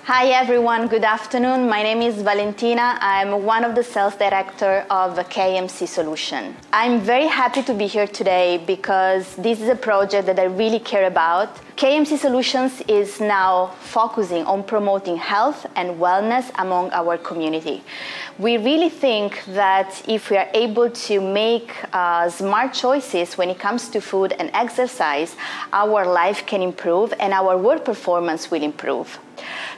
Hi everyone, good afternoon. My name is Valentina. I'm one of the sales director of KMC Solution. I'm very happy to be here today because this is a project that I really care about. KMC Solutions is now focusing on promoting health and wellness among our community. We really think that if we are able to make smart choices when it comes to food and exercise, our life can improve and our work performance will improve.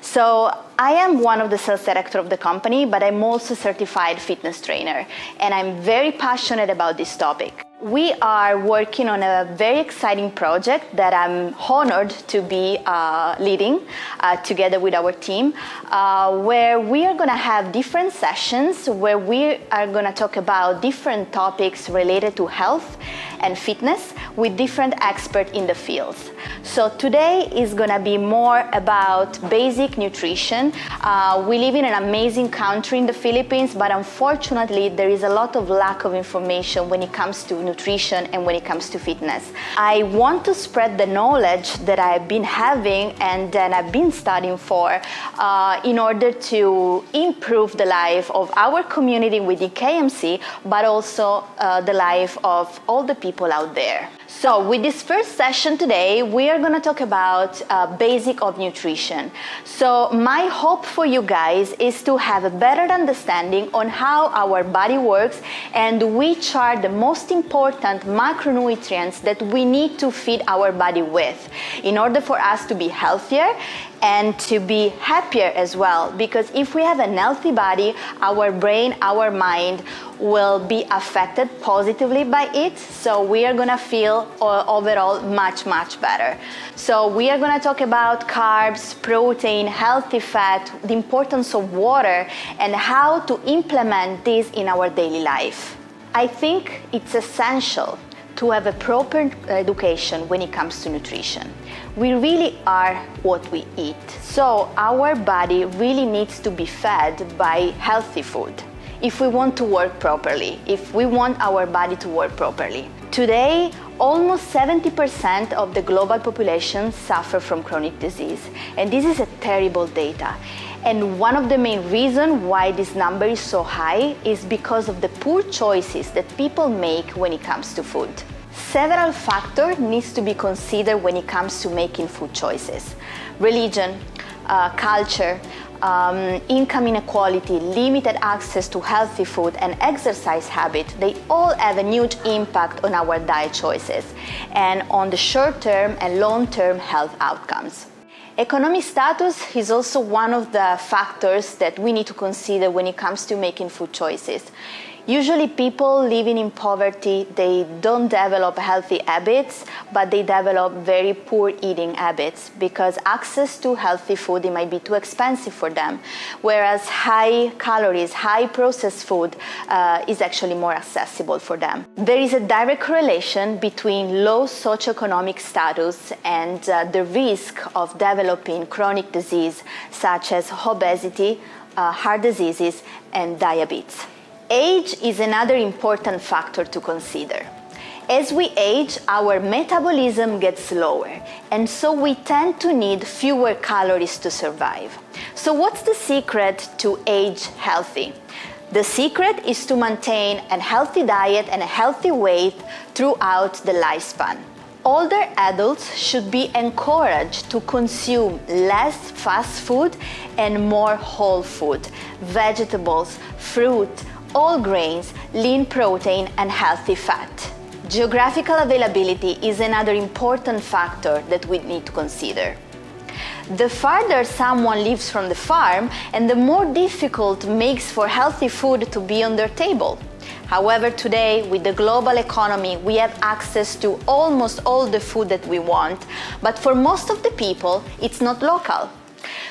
So I am one of the sales director of the company, but I'm also a certified fitness trainer, and I'm very passionate about this topic. We are working on a very exciting project that I'm honored to be leading together with our team, where we are going to have different sessions where we are going to talk about different topics related to health and fitness with different experts in the fields. So today is going to be more about basic nutrition. We live in an amazing country in the Philippines, but unfortunately there is a lot of lack of information when it comes to nutrition and when it comes to fitness. I want to spread the knowledge that I've been having and that I've been studying for in order to improve the life of our community within KMC, but also the life of all the people out there. So with this first session today, we are going to talk about basic of nutrition. So my hope for you guys is to have a better understanding on how our body works and which are the most important macronutrients that we need to feed our body with in order for us to be healthier and to be happier as well. Because if we have a healthy body, our brain, our mind will be affected positively by it. So we are going to feel overall much better. So we are going to talk about carbs, protein, healthy fat, the importance of water, and how to implement this in our daily life. I think it's essential to have a proper education when it comes to nutrition. We really are what we eat. So our body really needs to be fed by healthy food if we want to work properly, if we want our body to work properly. Today, almost 70% of the global population suffer from chronic disease, and this is a terrible data. And one of the main reasons why this number is so high is because of the poor choices that people make when it comes to food. Several factors need to be considered when it comes to making food choices. Religion, culture, income inequality, limited access to healthy food, and exercise habit, they all have a huge impact on our diet choices and on the short-term and long-term health outcomes. Economic status is also one of the factors that we need to consider when it comes to making food choices. Usually people living in poverty, they don't develop healthy habits, but they develop very poor eating habits because access to healthy food, it might be too expensive for them, whereas high calories, high processed food is actually more accessible for them. There is a direct correlation between low socioeconomic status and the risk of developing chronic disease such as obesity, heart diseases, and diabetes. Age is another important factor to consider. As we age, our metabolism gets slower, and so we tend to need fewer calories to survive. So what's the secret to age healthy? The secret is to maintain a healthy diet and a healthy weight throughout the lifespan. Older adults should be encouraged to consume less fast food and more whole food, vegetables, fruit, all grains, lean protein, and healthy fat. Geographical availability is another important factor that we need to consider. The farther someone lives from the farm, and the more difficult it makes for healthy food to be on their table. However, today, with the global economy, we have access to almost all the food that we want, but for most of the people, it's not local.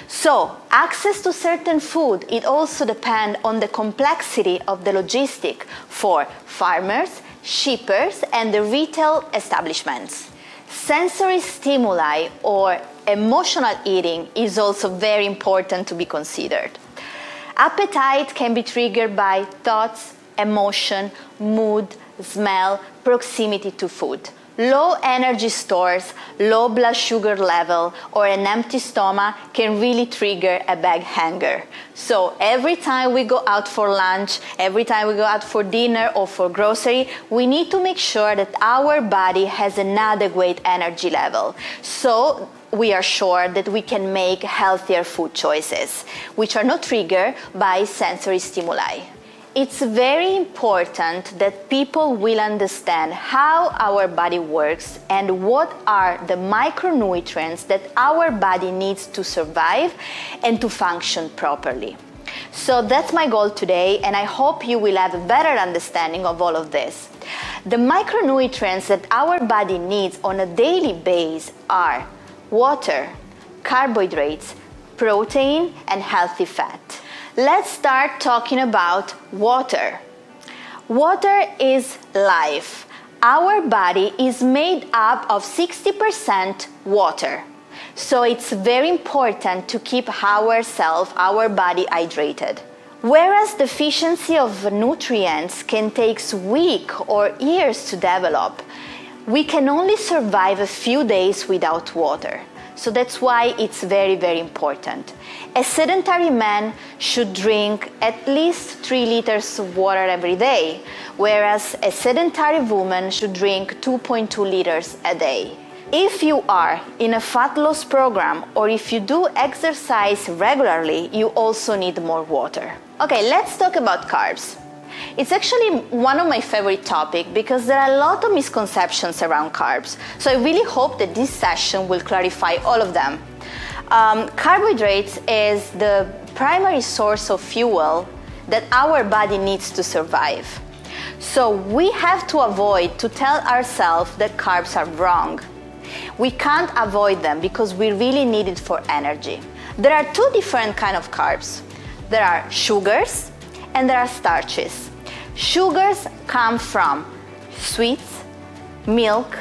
So, access to certain food, it also depends on the complexity of the logistic for farmers, shippers, and the retail establishments. Sensory stimuli or emotional eating is also very important to be considered. Appetite can be triggered by thoughts, emotion, mood, smell, proximity to food. Low energy stores, low blood sugar level, or an empty stomach can really trigger a bad hunger. So every time we go out for lunch, every time we go out for dinner or for grocery, we need to make sure that our body has an adequate energy level. So we are sure that we can make healthier food choices, which are not triggered by sensory stimuli. It's very important that people will understand how our body works and what are the micronutrients that our body needs to survive and to function properly. So that's my goal today, and I hope you will have a better understanding of all of this. The micronutrients that our body needs on a daily basis are water, carbohydrates, protein, and healthy fat. Let's start talking about water. Water is life. Our body is made up of 60% water. So it's very important to keep our body hydrated. Whereas deficiency of nutrients can take weeks or years to develop, we can only survive a few days without water. So that's why it's very, very important. A sedentary man should drink at least 3 liters of water every day, whereas a sedentary woman should drink 2.2 liters a day. If you are in a fat loss program or if you do exercise regularly, you also need more water. Okay, let's talk about carbs. It's actually one of my favorite topics because there are a lot of misconceptions around carbs. So I really hope that this session will clarify all of them. Carbohydrates is the primary source of fuel that our body needs to survive. So we have to avoid to tell ourselves that carbs are wrong. We can't avoid them because we really need it for energy. There are two different kinds of carbs. There are sugars and there are starches. Sugars come from sweets, milk,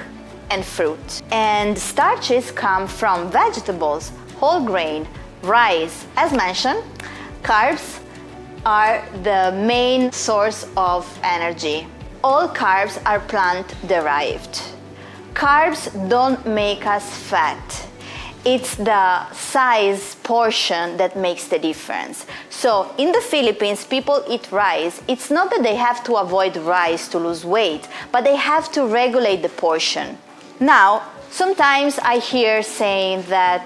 and fruit. And starches come from vegetables, whole grain, rice. As mentioned, carbs are the main source of energy. All carbs are plant-derived. Carbs don't make us fat. It's the size portion that makes the difference. So in the Philippines, people eat rice. It's not that they have to avoid rice to lose weight, but they have to regulate the portion. Now, sometimes I hear saying that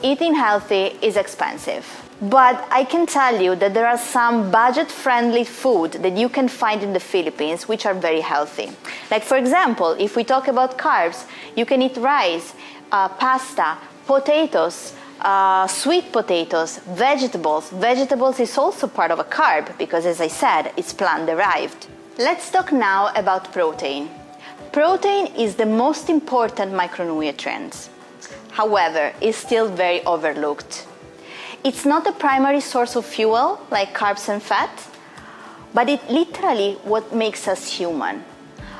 eating healthy is expensive. But I can tell you that there are some budget-friendly food that you can find in the Philippines which are very healthy. Like for example, if we talk about carbs, you can eat rice, pasta, potatoes, sweet potatoes, vegetables. Vegetables is also part of a carb because, as I said, it's plant-derived. Let's talk now about protein. Protein is the most important micronutrient. However, it's still very overlooked. It's not the primary source of fuel like carbs and fat, but it's literally what makes us human.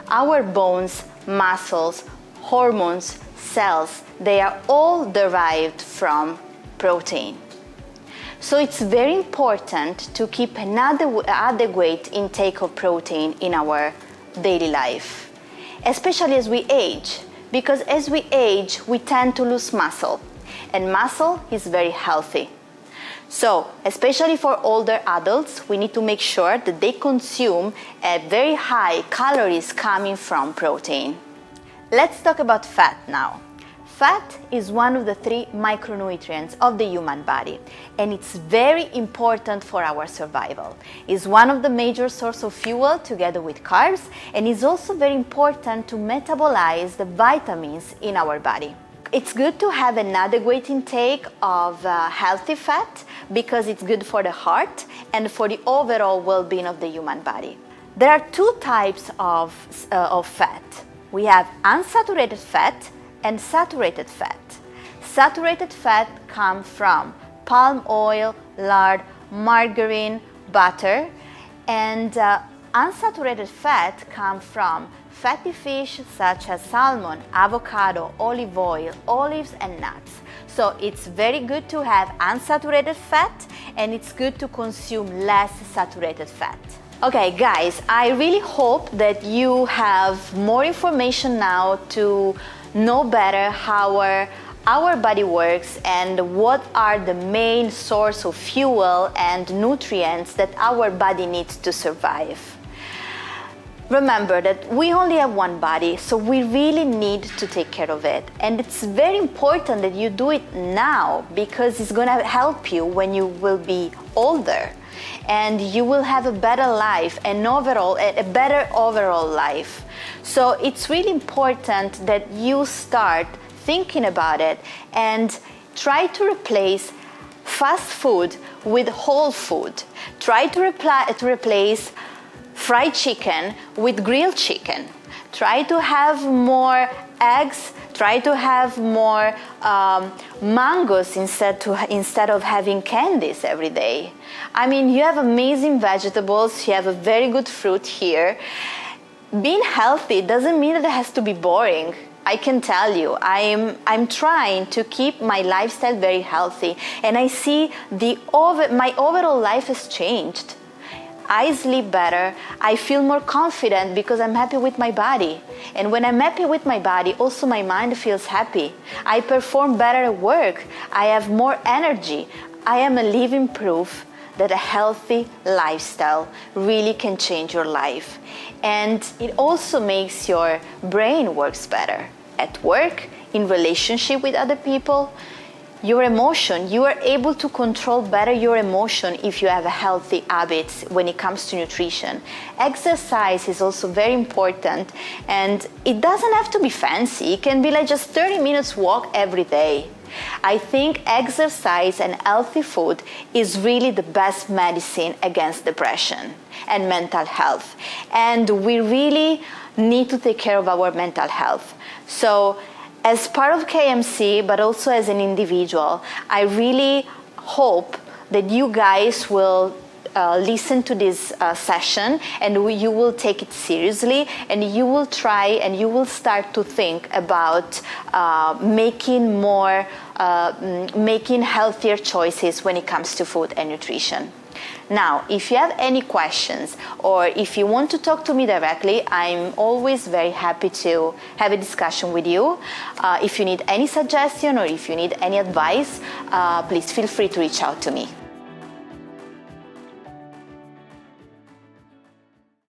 Our bones, muscles, hormones, cells, they are all derived from protein. So it's very important to keep an adequate intake of protein in our daily life, especially as we age, because as we age, we tend to lose muscle, and muscle is very healthy. So, especially for older adults, we need to make sure that they consume a very high calories coming from protein. Let's talk about fat now. Fat is one of the 3 micronutrients of the human body, and it's very important for our survival. It's one of the major sources of fuel together with carbs, and is also very important to metabolize the vitamins in our body. It's good to have an adequate intake of healthy fat because it's good for the heart and for the overall well-being of the human body. There are 2 types of fat. We have unsaturated fat and saturated fat. Saturated fat comes from palm oil, lard, margarine, butter, and unsaturated fat comes from fatty fish such as salmon, avocado, olive oil, olives, and nuts. So it's very good to have unsaturated fat, and it's good to consume less saturated fat. Okay, guys, I really hope that you have more information now to know better how our body works and what are the main source of fuel and nutrients that our body needs to survive. Remember that we only have one body, so we really need to take care of it. And it's very important that you do it now, because it's going to help you when you will be older and you will have a better life and a better overall life. So it's really important that you start thinking about it and try to replace fast food with whole food. Try to replace fried chicken with grilled chicken. Try to have more eggs. Try to have more mangoes instead of having candies every day. I mean, you have amazing vegetables. You have a very good fruit here. Being healthy doesn't mean that it has to be boring. I can tell you, I'm trying to keep my lifestyle very healthy, and I see my overall life has changed. I sleep better, I feel more confident because I'm happy with my body. And when I'm happy with my body, also my mind feels happy. I perform better at work, I have more energy. I am a living proof that a healthy lifestyle really can change your life. And it also makes your brain works better at work, in relationship with other people. Your emotion, you are able to control better your emotion if you have a healthy habits when it comes to nutrition. Exercise is also very important, and it doesn't have to be fancy. It can be like just 30 minutes walk every day. I think exercise and healthy food is really the best medicine against depression and mental health. And we really need to take care of our mental health. So as part of KMC, but also as an individual, I really hope that you guys will listen to this session, and you will take it seriously, and you will try and you will start to think about making healthier choices when it comes to food and nutrition. Now, if you have any questions or if you want to talk to me directly, I'm always very happy to have a discussion with you. If you need any suggestion or if you need any advice, please feel free to reach out to me.